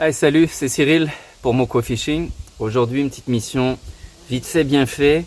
Hey, salut, c'est Cyril pour Moko Fishing. Aujourd'hui, une petite mission vite fait, bien fait.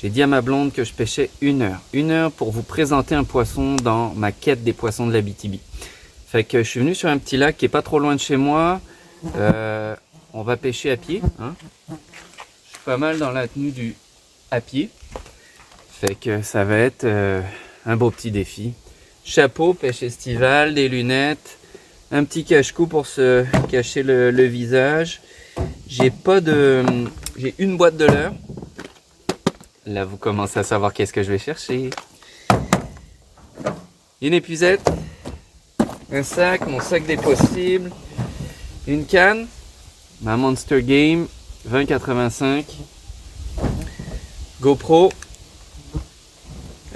J'ai dit à ma blonde que je pêchais 1 heure. 1 heure pour vous présenter un poisson dans ma quête des poissons de l'Abitibi. Fait que je suis venu sur un petit lac qui est pas trop loin de chez moi. On va pêcher à pied. Hein. Je suis pas mal dans la tenue du à pied. Fait que ça va être un beau petit défi. Chapeau, pêche estivale, des lunettes. Un petit cache-cou pour se cacher le visage. J'ai une boîte de leurre. Là, vous commencez à savoir qu'est-ce que je vais chercher. Une épuisette. Un sac, mon sac des possibles. Une canne. Ma Monster Game 2085. GoPro.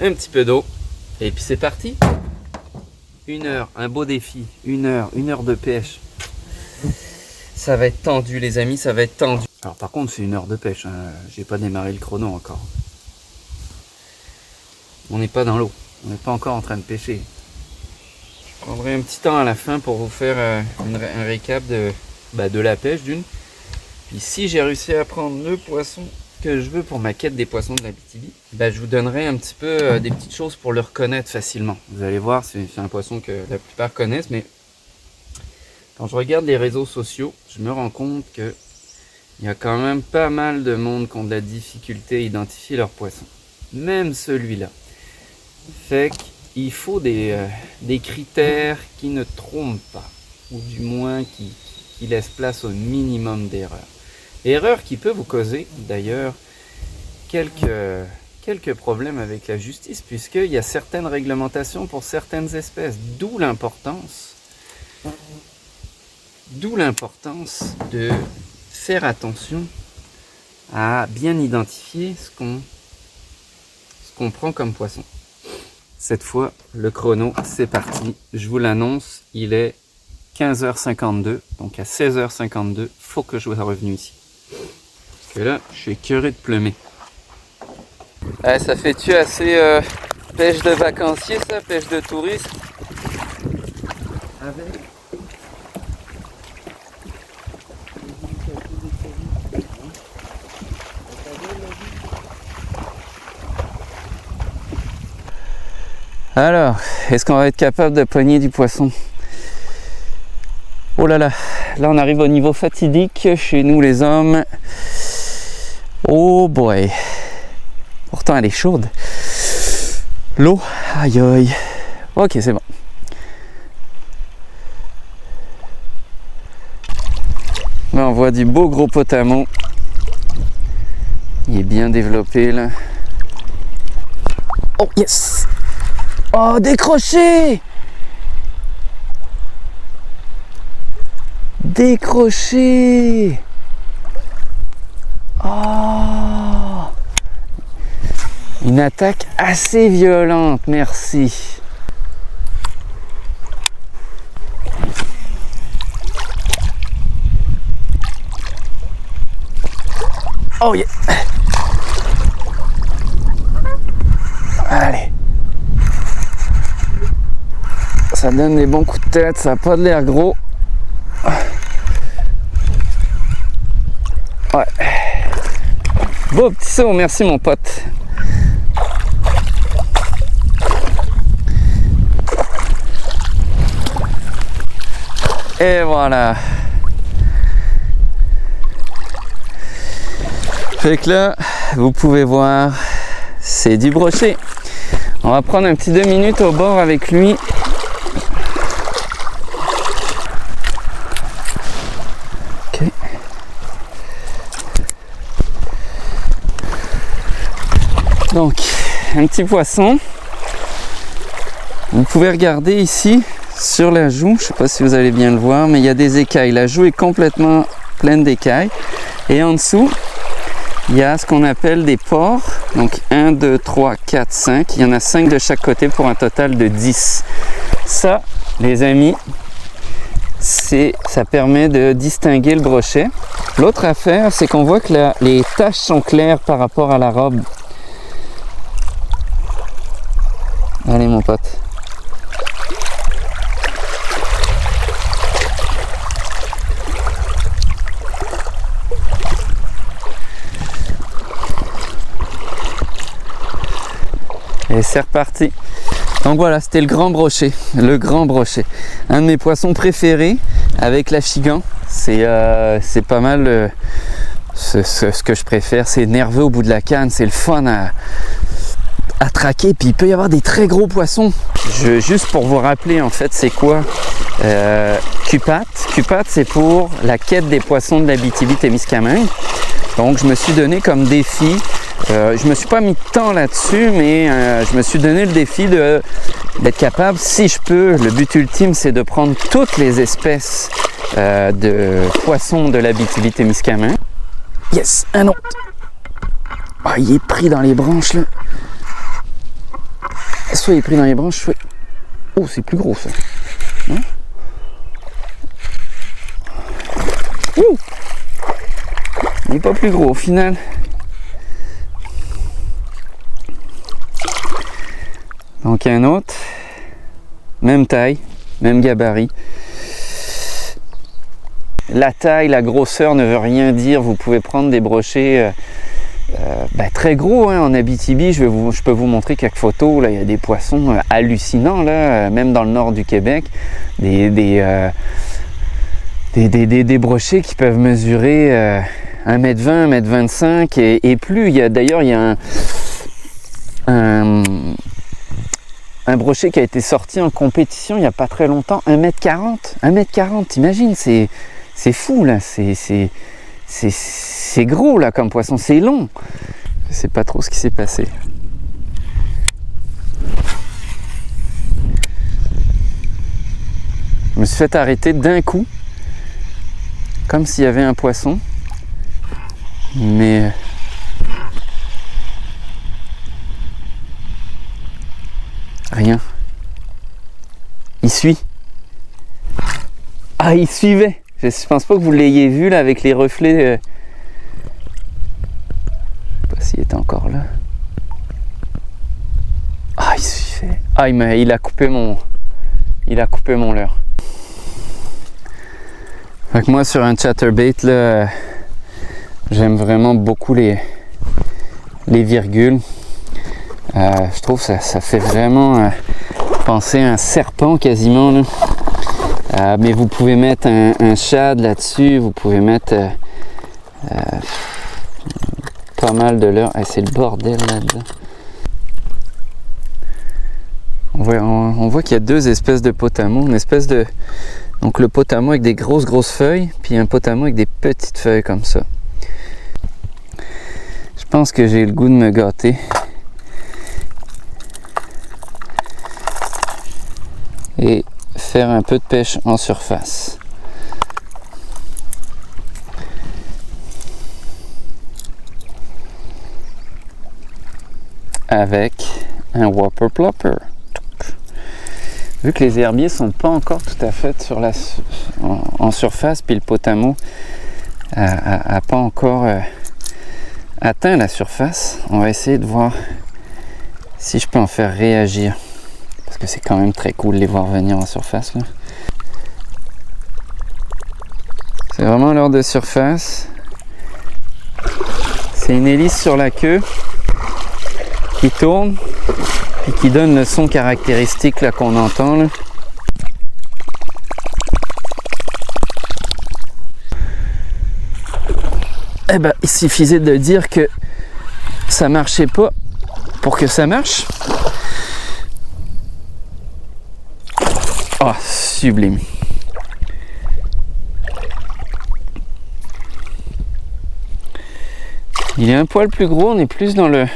Un petit peu d'eau. Et puis c'est parti. 1 heure, un beau défi, 1 heure de pêche. Ça va être tendu les amis, ça va être tendu. Alors par contre c'est 1 heure de pêche, hein. J'ai pas démarré le chrono encore. On n'est pas dans l'eau, on n'est pas encore en train de pêcher. Je prendrai un petit temps à la fin pour vous faire un récap de la pêche d'une. Puis si j'ai réussi à prendre le poisson que je veux pour ma quête des poissons de l'Abitibi, je vous donnerai un petit peu des petites choses pour le reconnaître facilement. Vous allez voir, c'est un poisson que la plupart connaissent, mais quand je regarde les réseaux sociaux, je me rends compte que il y a quand même pas mal de monde qui ont de la difficulté à identifier leur poisson. Même celui-là. Fait qu'il faut des critères qui ne trompent pas, ou du moins qui laissent place au minimum d'erreurs. Erreur qui peut vous causer d'ailleurs quelques problèmes avec la justice, puisqu'il y a certaines réglementations pour certaines espèces, d'où l'importance de faire attention à bien identifier ce qu'on prend comme poisson. Cette fois, le chrono, c'est parti. Je vous l'annonce, il est 15h52, donc à 16h52, faut que je sois revenu ici. Parce que là, je suis écœuré de plumer. Ça fait-tu assez pêche de vacancier, ça, pêche de touriste? Avec... Alors, est-ce qu'on va être capable de pogner du poisson? Oh là là, là on arrive au niveau fatidique chez nous les hommes. Oh boy. Pourtant elle est chaude. L'eau, aïe aïe. Ok, c'est bon. Là on voit du beau gros potamo. Il est bien développé là. Oh yes. Oh, décroché. Décroché. Oh, une attaque assez violente, merci. Oh yeah. Allez. Ça donne des bons coups de tête, ça n'a pas de l'air gros. Ouais. Beau petit saut, merci mon pote. Et voilà. Fait que là, vous pouvez voir, c'est du brochet. On va prendre un petit 2 minutes au bord avec lui. Donc, un petit poisson. Vous pouvez regarder ici sur la joue, je ne sais pas si vous allez bien le voir, mais il y a des écailles. La joue est complètement pleine d'écailles. Et en dessous, il y a ce qu'on appelle des pores. Donc 1, 2, 3, 4, 5. Il y en a 5 de chaque côté pour un total de 10. Ça, les amis, ça permet de distinguer le brochet. L'autre affaire, c'est qu'on voit que les taches sont claires par rapport à la robe. Allez mon pote. Et c'est reparti. Donc voilà, c'était le grand brochet. Le grand brochet. Un de mes poissons préférés avec l'achigan. C'est pas mal ce que je préfère. C'est nerveux au bout de la canne. C'est le fun à traquer. Puis il peut y avoir des très gros poissons. Juste pour vous rappeler, en fait, c'est quoi CUPAT. CUPAT, c'est pour la quête des poissons de l'Abitibi-Témiscamingue. Donc je me suis donné comme défi, je me suis pas mis de temps là-dessus, mais je me suis donné le défi d'être capable, si je peux, le but ultime c'est de prendre toutes les espèces de poissons de l'Abitibi-Témiscamingue. Yes, un autre. Ah, il est pris dans les branches là. Soit il est pris dans les branches, soit... Oh, c'est plus gros ça. Hein? Ouh! Il n'est pas plus gros au final. Donc un autre, même taille, même gabarit. La taille, la grosseur ne veut rien dire. Vous pouvez prendre des brochets très gros hein, en Abitibi. Je peux vous montrer quelques photos. Là, il y a des poissons hallucinants, là, même dans le nord du Québec. Des brochets qui peuvent mesurer 1m20, 1m25 et plus. D'ailleurs, il y a un brochet qui a été sorti en compétition il n'y a pas très longtemps, 1m40. 1m40, t'imagines, c'est fou là, c'est gros là comme poisson, c'est long. Je sais pas trop ce qui s'est passé. Je me suis fait arrêter d'un coup, comme s'il y avait un poisson. Mais rien. Il suit. Ah, il suivait. Je pense pas que vous l'ayez vu là avec les reflets. Je sais pas s'il est encore là. Ah, il suivait. Ah, il a coupé mon leurre. Fait que moi sur un chatterbait là. J'aime vraiment beaucoup les virgules. Je trouve que ça fait vraiment penser à un serpent quasiment. Là. Mais vous pouvez mettre un shad là-dessus. Vous pouvez mettre pas mal de leurres. C'est le bordel là-dedans. On voit qu'il y a deux espèces de potamo. Une espèce de... Donc le potamo avec des grosses feuilles. Puis un potamo avec des petites feuilles comme ça. Je pense que j'ai le goût de me gâter. Et faire un peu de pêche en surface. Avec un Whopper Plopper. Vu que les herbiers sont pas encore tout à fait en surface, puis le potamo a pas encore atteint la surface, on va essayer de voir si je peux en faire réagir. Parce que c'est quand même très cool de les voir venir en surface. Là. C'est vraiment l'heure de surface. C'est une hélice sur la queue qui tourne et qui donne le son caractéristique là, qu'on entend. Là. Eh ben, il suffisait de dire que ça marchait pas pour que ça marche. Oh, sublime. Il est un poil plus gros, on est plus dans le...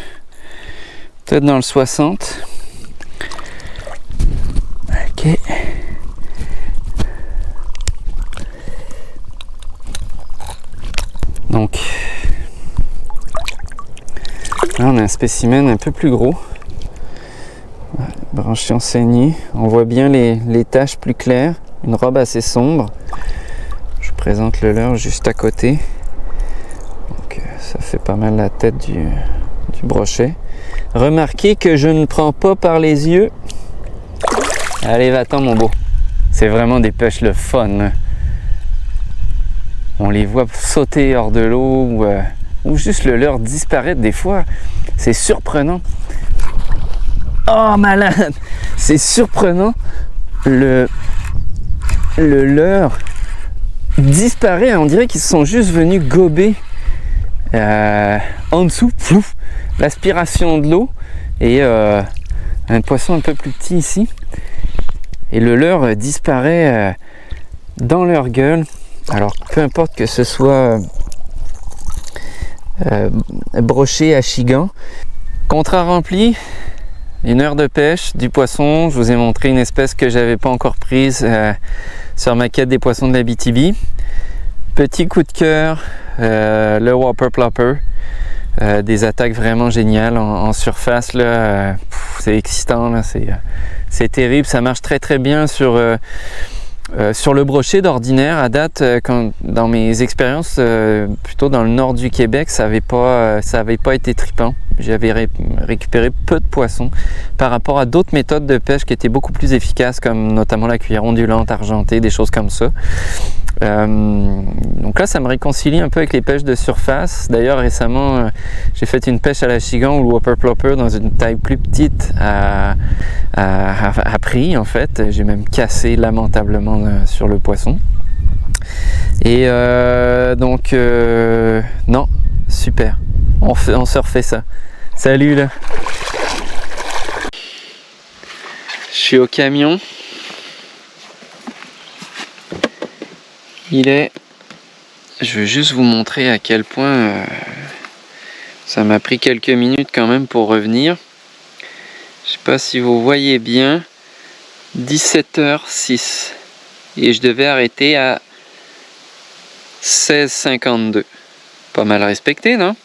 peut-être dans le 60. Ok. Donc, là on a un spécimen un peu plus gros. Branchion saigné. On voit bien les taches plus claires. Une robe assez sombre. Je vous présente le leurre juste à côté. Donc, ça fait pas mal la tête du brochet. Remarquez que je ne prends pas par les yeux. Allez, va-t'en mon beau. C'est vraiment des pêches le fun. Hein. On les voit sauter hors de l'eau ou juste le leurre disparaître des fois. C'est surprenant. Oh malade! C'est surprenant. Le leurre disparaît. On dirait qu'ils sont juste venus gober en dessous. Plouf, l'aspiration de l'eau. Et un poisson un peu plus petit ici. Et le leurre disparaît dans leur gueule. Alors peu importe que ce soit brochet, achigan. Contrat rempli, 1 heure de pêche, du poisson. Je vous ai montré une espèce que j'avais pas encore prise sur ma quête des poissons de la BTB. Petit coup de cœur, le Whopper Plopper. Des attaques vraiment géniales en surface là, c'est excitant là, c'est terrible, ça marche très très bien sur le brochet d'ordinaire. À date, dans mes expériences plutôt dans le nord du Québec, ça avait pas été trippant. J'avais récupéré peu de poissons par rapport à d'autres méthodes de pêche qui étaient beaucoup plus efficaces, comme notamment la cuillère ondulante argentée, des choses comme ça. Donc là, ça me réconcilie un peu avec les pêches de surface. D'ailleurs, récemment, j'ai fait une pêche à l'achigan ou le Whopper Plopper dans une taille plus petite à prix, en fait. J'ai même cassé lamentablement sur le poisson. Et donc, non, super. On se refait ça. Salut là. Je suis au camion. Je veux juste vous montrer à quel point ça m'a pris quelques minutes quand même pour revenir. Je sais pas si vous voyez bien, 17h06 et je devais arrêter à 16h52. Pas mal respecté, non?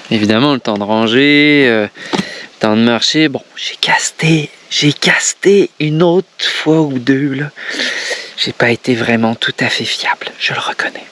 Évidemment, le temps de ranger, le temps de marcher. Bon, j'ai casté une autre fois ou deux là. J'ai pas été vraiment tout à fait fiable, je le reconnais.